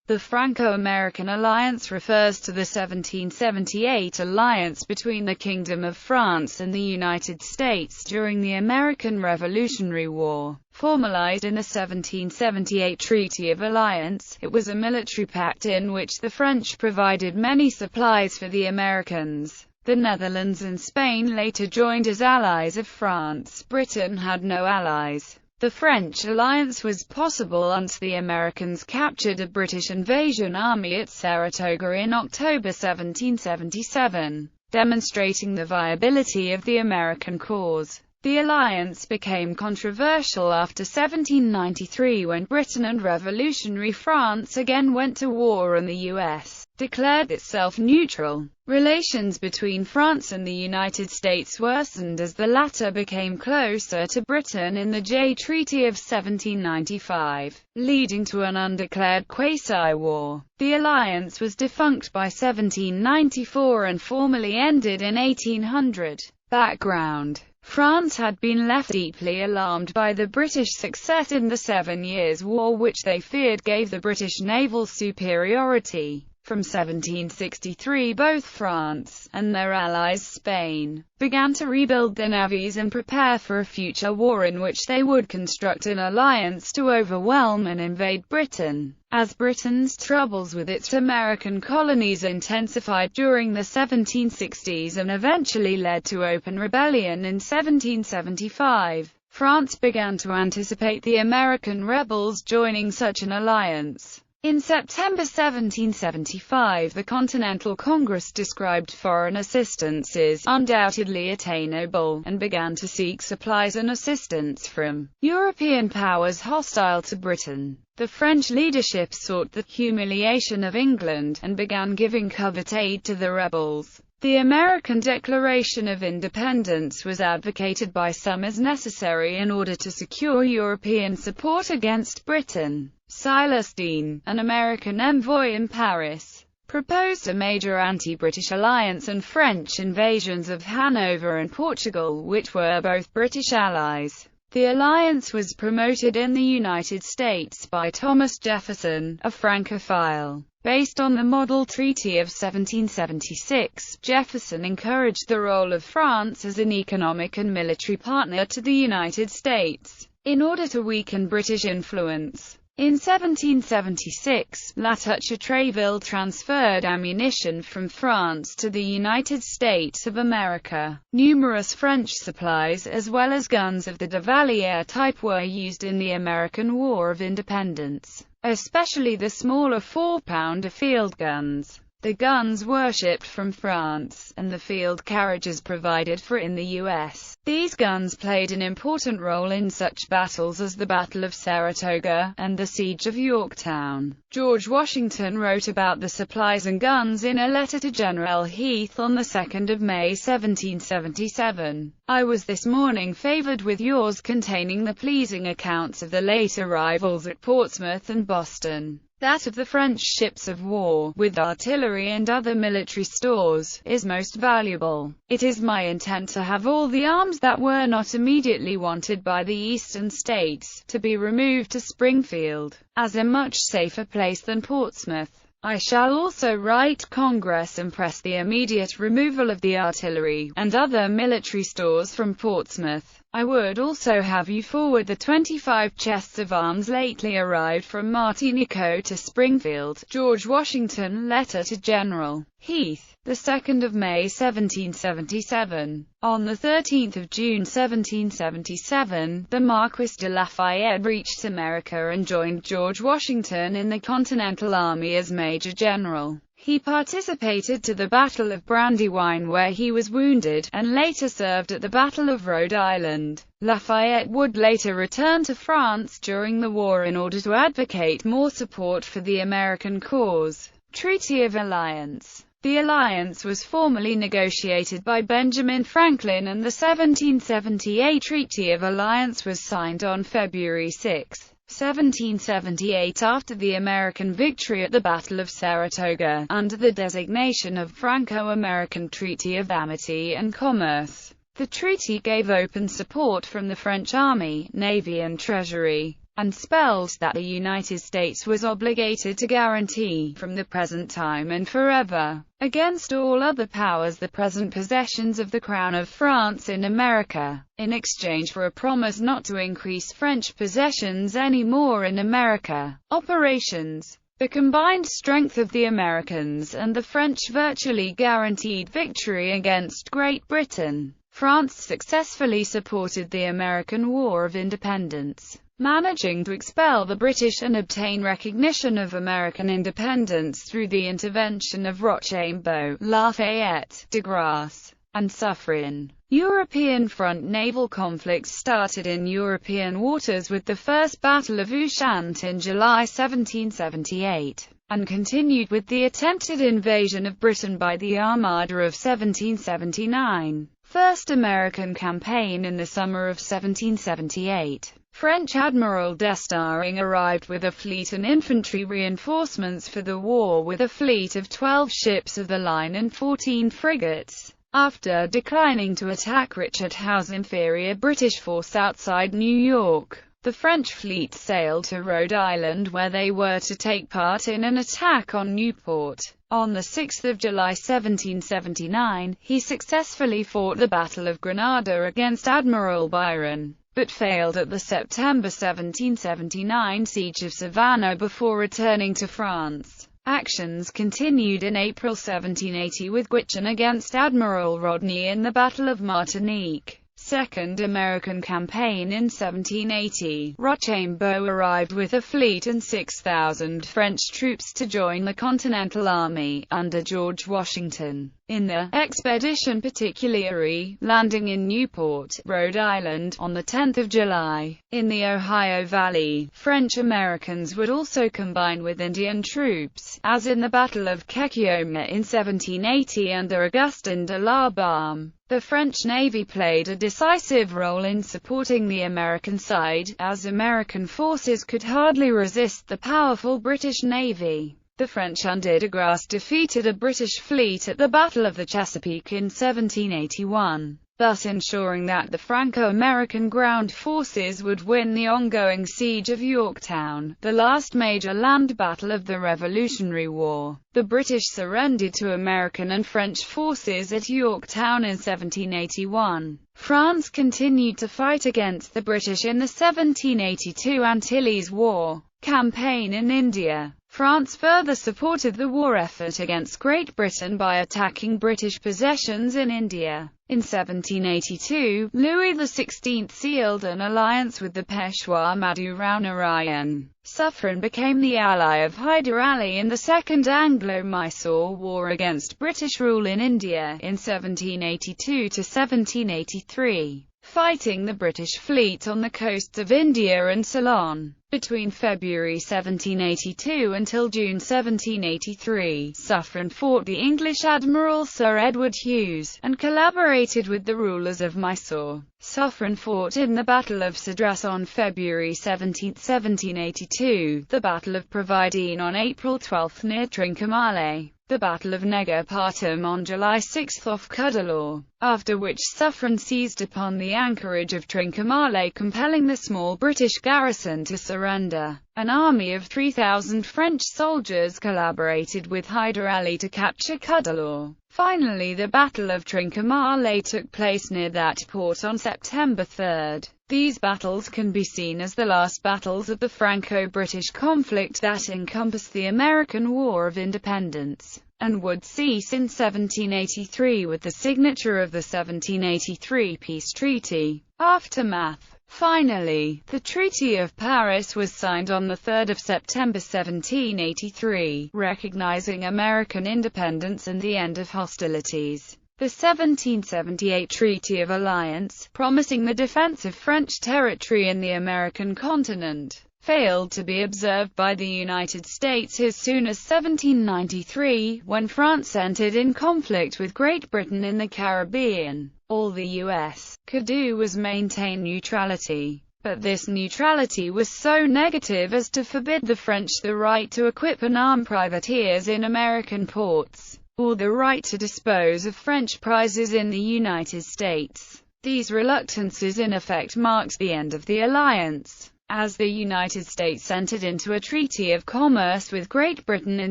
The Franco-American Alliance refers to the 1778 alliance between the Kingdom of France and the United States during the American Revolutionary War. Formalized in the 1778 Treaty of Alliance, it was a military pact in which the French provided many supplies for the Americans. The Netherlands and Spain later joined as allies of France. Britain had no allies. The French alliance was possible until the Americans captured a British invasion army at Saratoga in October 1777, demonstrating the viability of the American cause. The alliance became controversial after 1793 when Britain and revolutionary France again went to war and the U.S. declared itself neutral. Relations between France and the United States worsened as the latter became closer to Britain in the Treaty of 1795, leading to an undeclared quasi-war. The alliance was defunct by 1794 and formally ended in 1800. Background: France had been left deeply alarmed by the British success in the 7 Years' War, which they feared gave the British naval superiority. From 1763 both France, and their allies Spain, began to rebuild their navies and prepare for a future war in which they would construct an alliance to overwhelm and invade Britain. As Britain's troubles with its American colonies intensified during the 1760s and eventually led to open rebellion in 1775, France began to anticipate the American rebels joining such an alliance. In September 1775, the Continental Congress described foreign assistance as undoubtedly attainable, and began to seek supplies and assistance from European powers hostile to Britain. The French leadership sought the humiliation of England, and began giving covert aid to the rebels. The American Declaration of Independence was advocated by some as necessary in order to secure European support against Britain. Silas Deane, an American envoy in Paris, proposed a major anti-British alliance and French invasions of Hanover and Portugal, which were both British allies. The alliance was promoted in the United States by Thomas Jefferson, a Francophile. Based on the Model Treaty of 1776, Jefferson encouraged the role of France as an economic and military partner to the United States, in order to weaken British influence. In 1776, La Touche-Treville transferred ammunition from France to the United States of America. Numerous French supplies as well as guns of the de Valliere type were used in the American War of Independence, especially the smaller 4-pounder field guns. The guns were shipped from France, and the field carriages provided for in the U.S. These guns played an important role in such battles as the Battle of Saratoga, and the Siege of Yorktown. George Washington wrote about the supplies and guns in a letter to General Heath on the 2nd of May 1777. I was this morning favoured with yours containing the pleasing accounts of the late arrivals at Portsmouth and Boston. That of the French ships of war, with artillery and other military stores, is most valuable. It is my intent to have all the arms that were not immediately wanted by the Eastern States, to be removed to Springfield, as a much safer place than Portsmouth. I shall also write Congress and press the immediate removal of the artillery, and other military stores from Portsmouth. I would also have you forward the 25 chests of arms lately arrived from Martinique to Springfield. George Washington letter to General Heath, the 2nd of May 1777. On the 13th of June 1777, the Marquis de Lafayette reached America and joined George Washington in the Continental Army as Major General. He participated to the Battle of Brandywine where he was wounded, and later served at the Battle of Rhode Island. Lafayette would later return to France during the war in order to advocate more support for the American cause. Treaty of Alliance. The alliance was formally negotiated by Benjamin Franklin, and the 1778 Treaty of Alliance was signed on February 6, 1778 after the American victory at the Battle of Saratoga, under the designation of Franco-American Treaty of Amity and Commerce. The treaty gave open support from the French Army, Navy and Treasury. and spelled that the United States was obligated to guarantee, from the present time and forever, against all other powers, the present possessions of the Crown of France in America, in exchange for a promise not to increase French possessions any more in America. Operations. The combined strength of the Americans and the French virtually guaranteed victory against Great Britain. France successfully supported the American War of Independence, managing to expel the British and obtain recognition of American independence through the intervention of Rochambeau, Lafayette, de Grasse, and Suffren. European front naval conflicts started in European waters with the First Battle of Ushant in July 1778, and continued with the attempted invasion of Britain by the Armada of 1779. First American campaign in the summer of 1778. French Admiral d'Estaing arrived with a fleet and infantry reinforcements for the war with a fleet of 12 ships of the line and 14 frigates. After declining to attack Richard Howe's inferior British force outside New York, the French fleet sailed to Rhode Island, where they were to take part in an attack on Newport. On 6 July 1779, he successfully fought the Battle of Grenada against Admiral Byron, but failed at the September 1779 siege of Savannah before returning to France. Actions continued in April 1780 with Guichen against Admiral Rodney in the Battle of Martinique. Second American campaign in 1780, Rochambeau arrived with a fleet and 6,000 French troops to join the Continental Army, under George Washington, in the Expedition Particuliere, landing in Newport, Rhode Island, on 10 July. In the Ohio Valley, French-Americans would also combine with Indian troops, as in the Battle of Kekioma in 1780 under Augustin de la Barme. The French Navy played a decisive role in supporting the American side, as American forces could hardly resist the powerful British Navy. The French under de Grasse defeated a British fleet at the Battle of the Chesapeake in 1781, thus ensuring that the Franco-American ground forces would win the ongoing siege of Yorktown, the last major land battle of the Revolutionary War. The British surrendered to American and French forces at Yorktown in 1781. France continued to fight against the British in the 1782 Antilles War campaign in India. France further supported the war effort against Great Britain by attacking British possessions in India. In 1782, Louis XVI sealed an alliance with the Peshwa Madhu Rao Narayan. Suffren became the ally of Hyder Ali in the Second Anglo-Mysore War against British rule in India in 1782 to 1783. Fighting the British fleet on the coasts of India and Ceylon. Between February 1782 until June 1783, Suffren fought the English Admiral Sir Edward Hughes, and collaborated with the rulers of Mysore. Suffren fought in the Battle of Cedras on February 17, 1782, the Battle of Providene on April 12 near Trincomalee, the Battle of Negapatam on July 6 off Cuddalore, after which Suffren seized upon the anchorage of Trincomalee, compelling the small British garrison to surrender. An army of 3,000 French soldiers collaborated with Hyder Ali to capture Cuddalore. Finally, the Battle of Trincomalee took place near that port on September 3. These battles can be seen as the last battles of the Franco-British conflict that encompassed the American War of Independence, and would cease in 1783 with the signature of the 1783 peace treaty. Aftermath. Finally, the Treaty of Paris was signed on 3 September 1783, recognizing American independence and the end of hostilities. The 1778 Treaty of Alliance, promising the defense of French territory in the American continent, failed to be observed by the United States as soon as 1793, when France entered in conflict with Great Britain in the Caribbean. All the U.S. could do was maintain neutrality, but this neutrality was so negative as to forbid the French the right to equip and arm privateers in American ports, or the right to dispose of French prizes in the United States. These reluctances in effect marked the end of the alliance. As the United States entered into a treaty of commerce with Great Britain in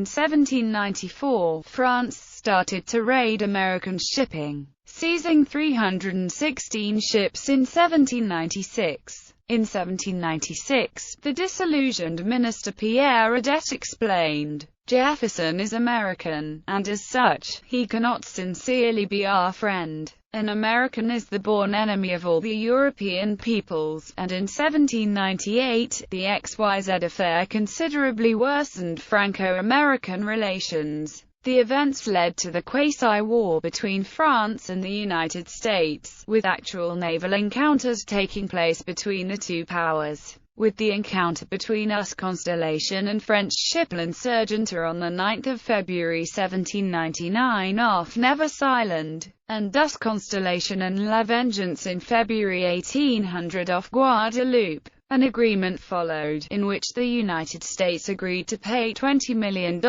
1794, France started to raid American shipping, seizing 316 ships in 1796. In 1796, the disillusioned minister Pierre Audet explained, "Jefferson is American, and as such, he cannot sincerely be our friend. An American is the born enemy of all the European peoples," and in 1798, the XYZ affair considerably worsened Franco-American relations. The events led to the quasi-war between France and the United States, with actual naval encounters taking place between the two powers, with the encounter between US Constellation and French ship L'Insurgente on 9 February 1799 off Nevis Island, and US Constellation and La Vengeance in February 1800 off Guadeloupe. An agreement followed, in which the United States agreed to pay $20 million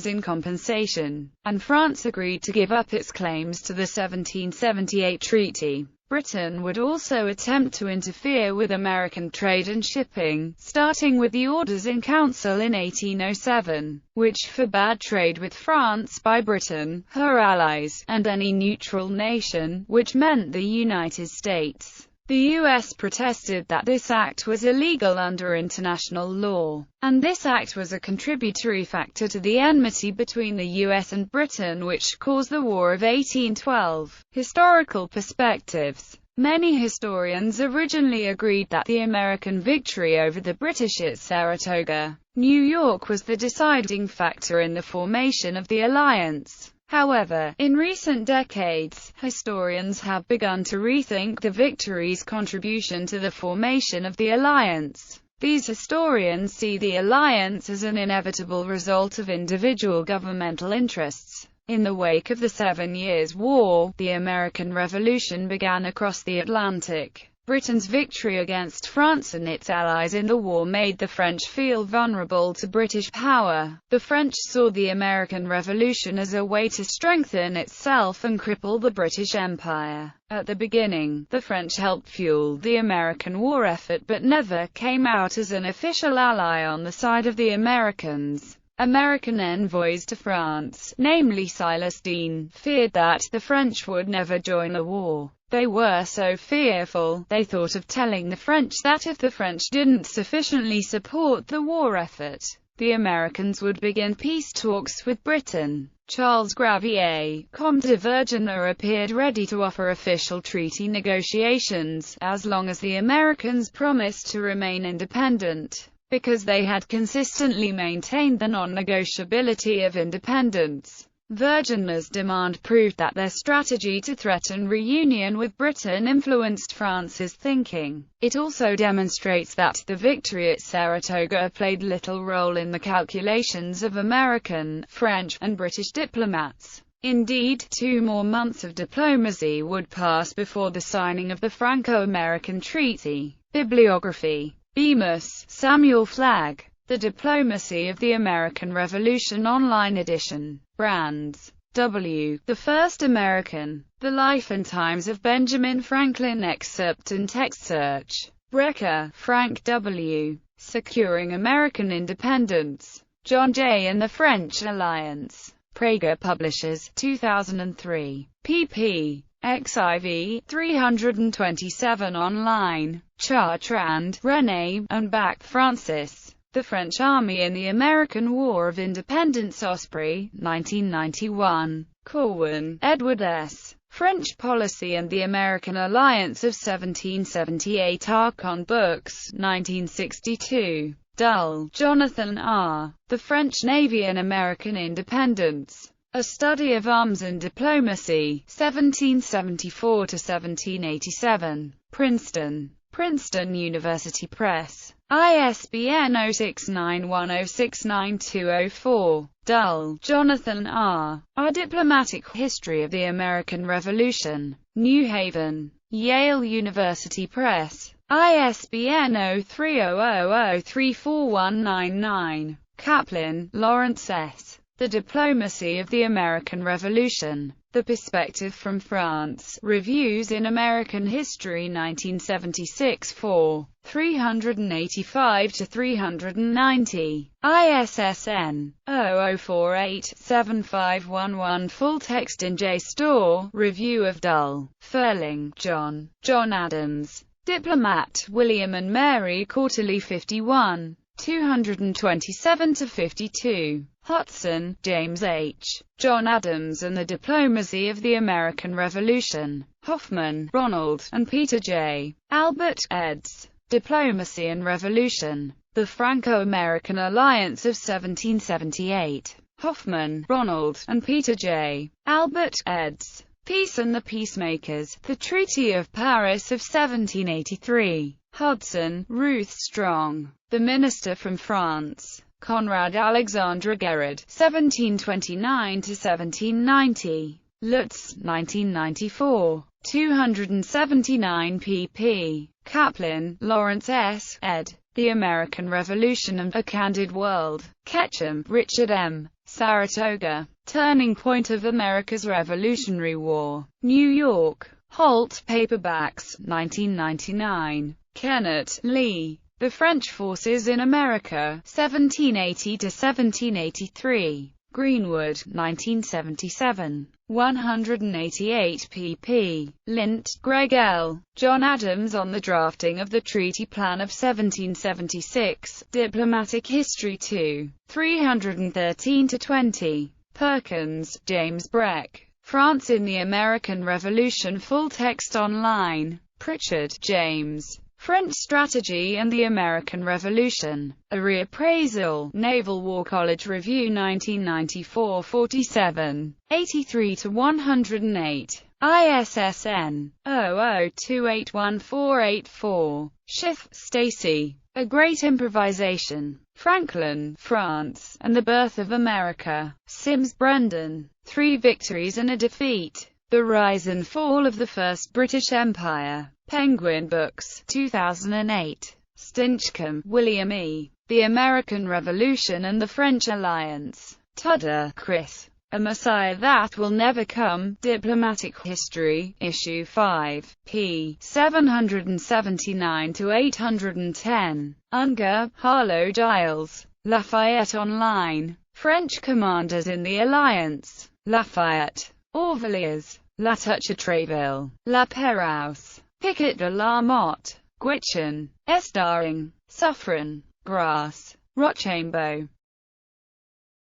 in compensation, and France agreed to give up its claims to the 1778 treaty. Britain would also attempt to interfere with American trade and shipping, starting with the Orders in Council in 1807, which forbade trade with France by Britain, her allies, and any neutral nation, which meant the United States. The U.S. protested that this act was illegal under international law, and this act was a contributory factor to the enmity between the U.S. and Britain which caused the War of 1812. Historical perspectives. Many historians originally agreed that the American victory over the British at Saratoga, New York was the deciding factor in the formation of the alliance. However, in recent decades, historians have begun to rethink the victory's contribution to the formation of the alliance. These historians see the alliance as an inevitable result of individual governmental interests. In the wake of the 7 Years' War, the American Revolution began across the Atlantic. Britain's victory against France and its allies in the war made the French feel vulnerable to British power. The French saw the American Revolution as a way to strengthen itself and cripple the British Empire. At the beginning, the French helped fuel the American war effort but never came out as an official ally on the side of the Americans. American envoys to France, namely Silas Deane, feared that the French would never join the war. They were so fearful, they thought of telling the French that if the French didn't sufficiently support the war effort, the Americans would begin peace talks with Britain. Charles Gravier, Comte de Vergennes, appeared ready to offer official treaty negotiations, as long as the Americans promised to remain independent, because they had consistently maintained the non-negotiability of independence. Vergennes' demand proved that their strategy to threaten reunion with Britain influenced France's thinking. It also demonstrates that the victory at Saratoga played little role in the calculations of American, French, and British diplomats. Indeed, 2 more months of diplomacy would pass before the signing of the Franco-American Treaty. Bibliography. Bemis, Samuel Flagg. The Diplomacy of the American Revolution Online Edition. Brands. W. The First American. The Life and Times of Benjamin Franklin. Excerpt and text search. Brecker, Frank W. Securing American Independence. John Jay and the French Alliance. Prager Publishers, 2003. pp. XIV 327 online. Chartrand, René, and Back Francis. The French Army in the American War of Independence. Osprey, 1991. Corwin, Edward S. French Policy and the American Alliance of 1778. Archon Books, 1962. Dull, Jonathan R. The French Navy and American Independence. A Study of Arms and Diplomacy, 1774 to 1787. Princeton. Princeton University Press. ISBN 0691069204. Dull, Jonathan R. Our Diplomatic History of the American Revolution. New Haven. Yale University Press. ISBN 0300034199. Kaplan, Lawrence S. The Diplomacy of the American Revolution. The Perspective from France, Reviews in American History 1976 4. 385-390. ISSN 0048-7511. Full text in JSTOR. Review of Dull. Furling, John. John Adams. Diplomat, William and Mary. Quarterly 51. 227-52. Hudson, James H. John Adams and the Diplomacy of the American Revolution. Hoffman, Ronald, and Peter J. Albert, eds. Diplomacy and Revolution. The Franco-American Alliance of 1778. Hoffman, Ronald, and Peter J. Albert, eds. Peace and the Peacemakers. The Treaty of Paris of 1783. Hudson, Ruth Strong. The Minister from France. Conrad Alexandre Gerard, 1729-1790. Lutz, 1994. 279 pp. Kaplan, Lawrence S., ed. The American Revolution and A Candid World. Ketchum, Richard M. Saratoga. Turning Point of America's Revolutionary War. New York. Holt Paperbacks, 1999. Kennett, Lee. The French Forces in America, 1780-1783. Greenwood, 1977. 188 pp. Lint, Greg L. John Adams on the Drafting of the Treaty Plan of 1776. Diplomatic History 2. 313-20. Perkins, James Breck. France in the American Revolution. Full text online. Pritchard, James. French Strategy and the American Revolution. A Reappraisal. Naval War College Review 1994 47. 83-108. ISSN 00281484. Schiff, Stacy. A Great Improvisation. Franklin, France, and the Birth of America. Sims, Brendan. 3 Victories and a Defeat. The Rise and Fall of the First British Empire. Penguin Books, 2008. Stinchcombe, William E. The American Revolution and the French Alliance. Tudor, Chris. A Messiah That Will Never Come. Diplomatic History, Issue 5, p. 779-810. Unger, Harlow Giles. Lafayette Online. French Commanders in the Alliance. Lafayette. Orvilliers. La Touche-Treville. La Pérouse. Piquet de la Motte. Gwich'en. Estaing. Suffren. Grass. Rochambeau.